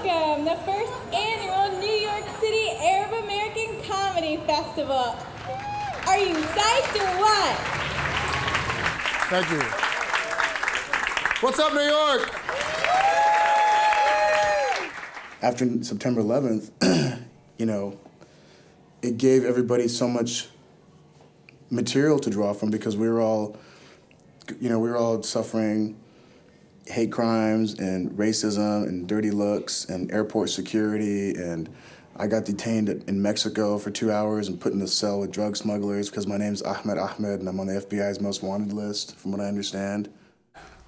welcome the first annual New York City Arab American Comedy Festival. Are you psyched or what? Thank you. What's up, New York? After September 11th, you know, it gave everybody so much material to draw from because we were all, you know, we were all suffering hate crimes and racism and dirty looks and airport security, and I got detained in Mexico for 2 hours and put in a cell with drug smugglers because my name's Ahmed and I'm on the FBI's most wanted list, from what I understand.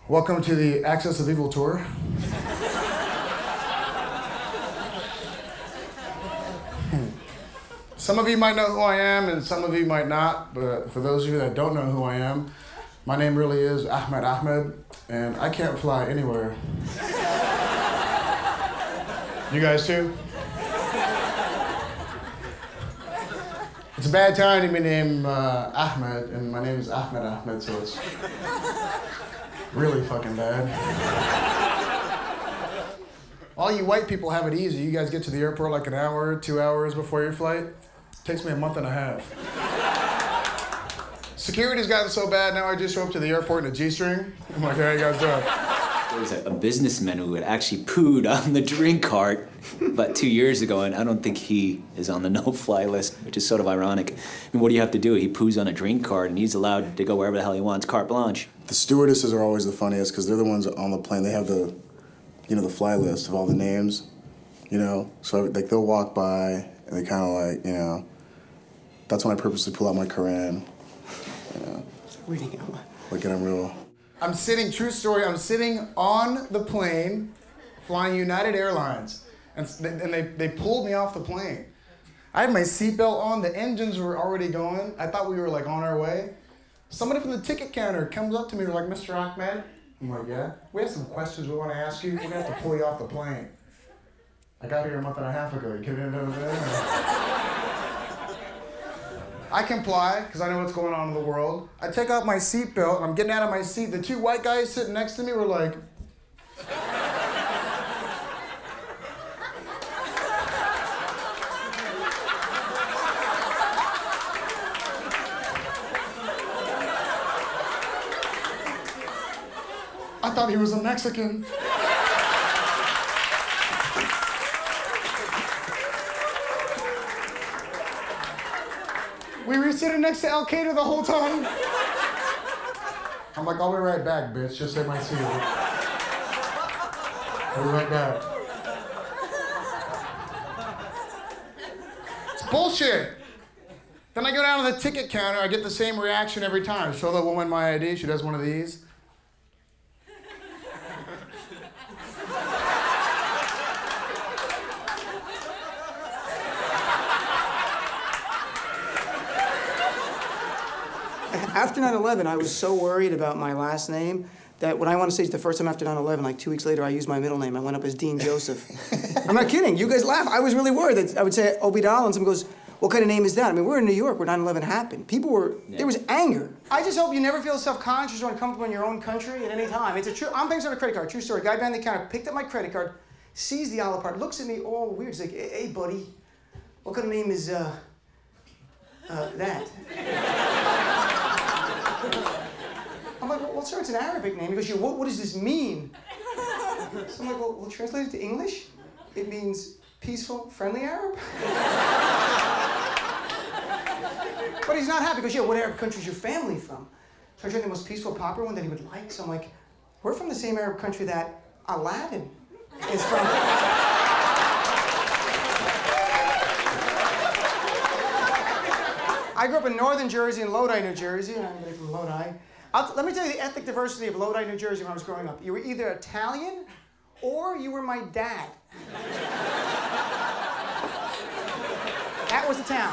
Welcome to the Access of Evil tour. Some of you might know who I am and some of you might not, but for those of you that don't know who I am, my name really is Ahmed, and I can't fly anywhere. You guys too? It's a bad time to be named Ahmed, and my name is Ahmed, so it's really fucking bad. All you white people have it easy. You guys get to the airport like an hour, 2 hours before your flight. It takes me a month and a half. Security's gotten so bad now I just show up to the airport in a G-string. I'm like, how you guys doing? There was a businessman who had actually pooed on the drink cart about 2 years ago, and I don't think he is on the no-fly list, which is sort of ironic. I mean, what do you have to do? He poos on a drink cart, and he's allowed to go wherever the hell he wants, carte blanche. The stewardesses are always the funniest because they're the ones on the plane. They have the, you know, the fly list of all the names, you know? So, like, they'll walk by, and they kind of like, you know, that's when I purposely pull out my Quran. Reading it. Look at him real. I'm sitting, true story, I'm sitting on the plane flying United Airlines, and they pulled me off the plane. I had my seatbelt on, the engines were already going. I thought we were like on our way. Somebody from the ticket counter comes up to me, they're like, Mr. Ahmed. I'm like, yeah? We have some questions we want to ask you. We're gonna have to pull you off the plane. I got here a month and a half ago. You kidding me? I comply, because I know what's going on in the world. I take off my seatbelt, and I'm getting out of my seat. The two white guys sitting next to me were like... I thought he was a Mexican. We were sitting next to Al-Qaeda the whole time. I'm like, I'll be right back, bitch. Just take my seat. I'll be right back. It's bullshit. Then I go down to the ticket counter. I get the same reaction every time. Show the woman my ID. She does one of these. After 9/11, I was so worried about my last name that when I want to say it's the first time after 9/11, like 2 weeks later, I used my middle name. I went up as Dean Joseph. I'm not kidding. You guys laugh. I was really worried that I would say Obidal, and someone goes, what kind of name is that? I mean, we're in New York where 9/11 happened. People were, there was anger. I just hope you never feel self-conscious or uncomfortable in your own country at any time. It's a true, I'm paying on a credit card, true story. Guy behind the counter picked up my credit card, sees the Olive part, looks at me all weird. He's like, hey, buddy, what kind of name is, that? I'm like, well, sir, it's an Arabic name. He goes, yeah, what does this mean? So I'm like, well, translate it to English. It means peaceful, friendly Arab. But he's not happy because, yeah, what Arab country is your family from? So I tried the most peaceful, popular one that he would like. So I'm like, we're from the same Arab country that Aladdin is from. I grew up in northern Jersey, in Lodi, New Jersey, and I'm from Lodi. Let me tell you the ethnic diversity of Lodi, New Jersey when I was growing up. You were either Italian or you were my dad. That was the town.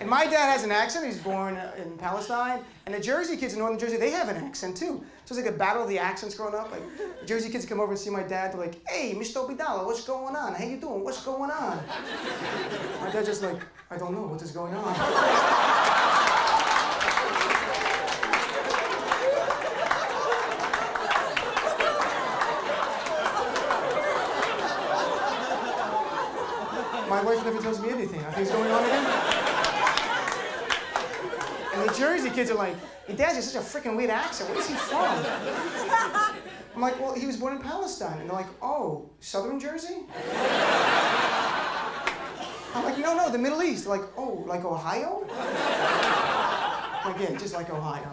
And my dad has an accent. He's born in Palestine. And the Jersey kids in northern Jersey, they have an accent too. So it's like a battle of the accents growing up. Like, the Jersey kids come over and see my dad. They're like, hey, Mr. Obidala, what's going on? How you doing? What's going on? My dad's just like, I don't know. What is going on? never tells me anything. Nothing's going on again. And the Jersey kids are like, your dad has such a freaking weird accent. Where is he from? I'm like, well, he was born in Palestine. And they're like, oh, Southern Jersey? I'm like, no, the Middle East. They're like, oh, like Ohio? I'm like, yeah, just like Ohio.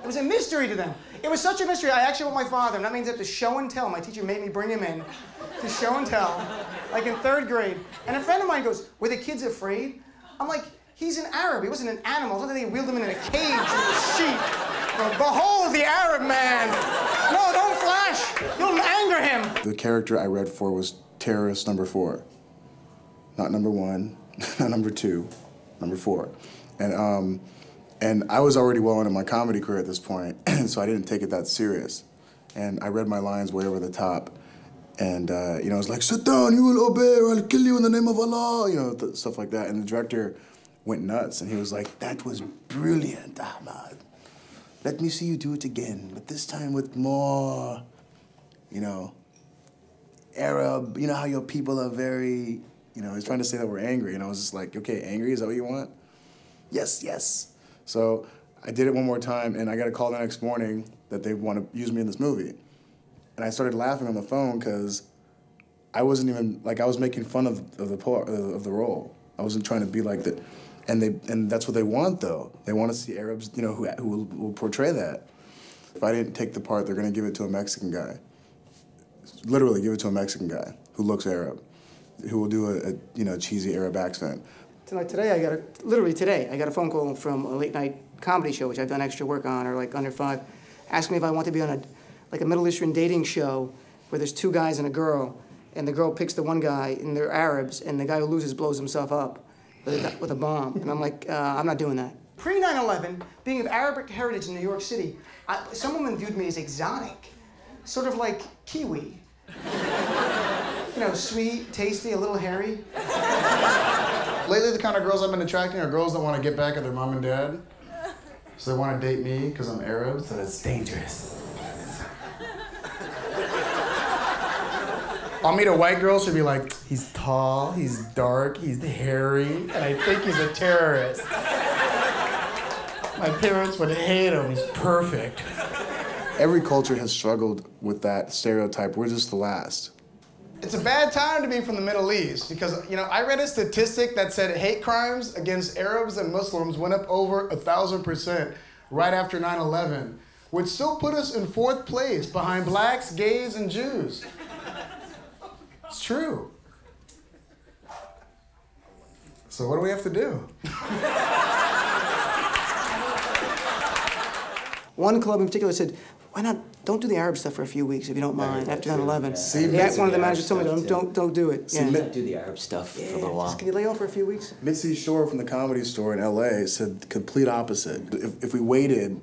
It was a mystery to them. It was such a mystery. I actually went with my father, and that means I have to show and tell. My teacher made me bring him in to show and tell, like in 3rd grade. And a friend of mine goes, were the kids afraid? I'm like, he's an Arab. He wasn't an animal. It's not that they wheeled him in a cage with a sheep. Behold the Arab man. No, don't flash. You'll anger him. The character I read for was terrorist number 4. Not number 1, not number 2, number 4. And I was already well into my comedy career at this point, so I didn't take it that serious. And I read my lines way over the top. And, you know, it was like, sit down, you will obey, or I'll kill you in the name of Allah, you know, stuff like that. And the director went nuts, and he was like, that was brilliant, Ahmad. Let me see you do it again, but this time with more, you know, Arab, you know how your people are very, you know, he's trying to say that we're angry, and I was just like, okay, angry, is that what you want? Yes, yes. So I did it one more time, and I got a call the next morning that they want to use me in this movie. And I started laughing on the phone because I wasn't even, like, I was making fun of the role. I wasn't trying to be like that. And that's what they want, though. They want to see Arabs, you know, who will portray that. If I didn't take the part, they're going to give it to a Mexican guy. Literally give it to a Mexican guy who looks Arab, who will do a you know, cheesy Arab accent. Today, I got a phone call from a late-night comedy show, which I've done extra work on, or like Under 5, asking me if I want to be on a Middle Eastern dating show where there's 2 guys and a girl, and the girl picks the one guy, and they're Arabs, and the guy who loses blows himself up with a bomb. And I'm like, I'm not doing that. Pre-9/11, being of Arabic heritage in New York City, some women viewed me as exotic, sort of like kiwi. You know, sweet, tasty, a little hairy. Lately, the kind of girls I've been attracting are girls that want to get back at their mom and dad. So they want to date me because I'm Arab, so it's dangerous. I'll meet a white girl, she'll be like, he's tall, he's dark, he's hairy, and I think he's a terrorist. My parents would hate him, he's perfect. Every culture has struggled with that stereotype. We're just the last. It's a bad time to be from the Middle East because, you know, I read a statistic that said hate crimes against Arabs and Muslims went up over 1,000% right after 9/11, which still put us in 4th place behind blacks, gays, and Jews. It's true. So what do we have to do? One club in particular said, why not, don't do the Arab stuff for a few weeks if you don't mind, after 9/11. Yeah, one of the managers told me, don't do it. Yeah. Do the Arab stuff for a little while. Can you lay off for a few weeks? Mitzi Shore from the Comedy Store in LA said the complete opposite. If we waited,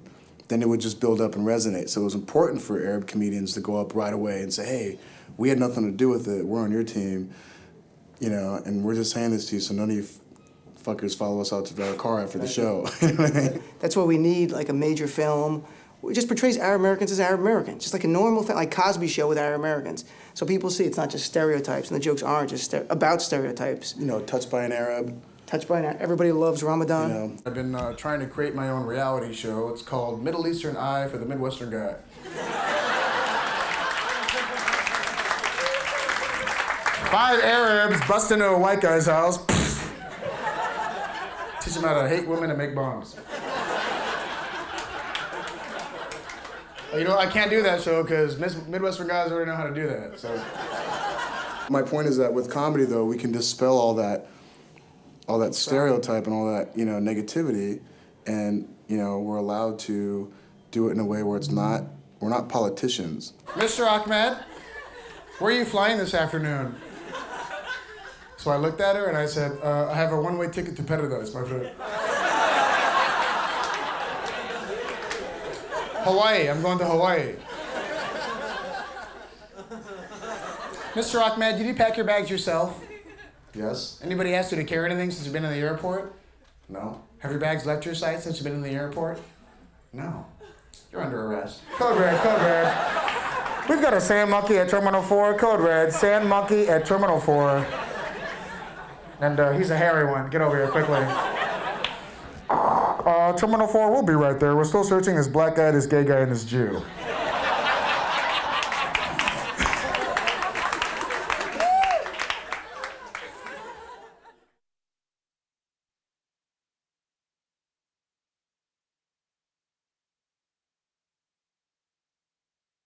then it would just build up and resonate. So it was important for Arab comedians to go up right away and say, hey, we had nothing to do with it, we're on your team, you know, and we're just saying this to you so none of you fuckers follow us out to our car after the show. That's why we need like a major film. It just portrays Arab Americans as Arab Americans, just like a normal film, like Cosby Show with Arab Americans. So people see it's not just stereotypes, and the jokes aren't just about stereotypes. You know, touched by an Arab. Touched by an Arab. Everybody loves Ramadan. You know. I've been trying to create my own reality show. It's called Middle Eastern Eye for the Midwestern Guy. 5 Arabs bust into a white guy's house. Teach him how to hate women and make bombs. You know, I can't do that show because Midwestern guys already know how to do that, so. My point is that with comedy, though, we can dispel all that stereotype and all that, you know, negativity, and, you know, we're allowed to do it in a way where we're not politicians. Mr. Ahmed, where are you flying this afternoon? So I looked at her and I said, I have a one-way ticket to paradise, my friend. Hawaii, I'm going to Hawaii. Mr. Ahmed, did you pack your bags yourself? Yes. Anybody asked you to carry anything since you've been in the airport? No. Have your bags left your site since you've been in the airport? No. You're under arrest. Code red, code red. We've got a sand monkey at Terminal 4. Code red, sand monkey at Terminal 4. And he's a hairy one. Get over here quickly. Terminal 4, we'll be right there. We're still searching this black guy, this gay guy, and this Jew.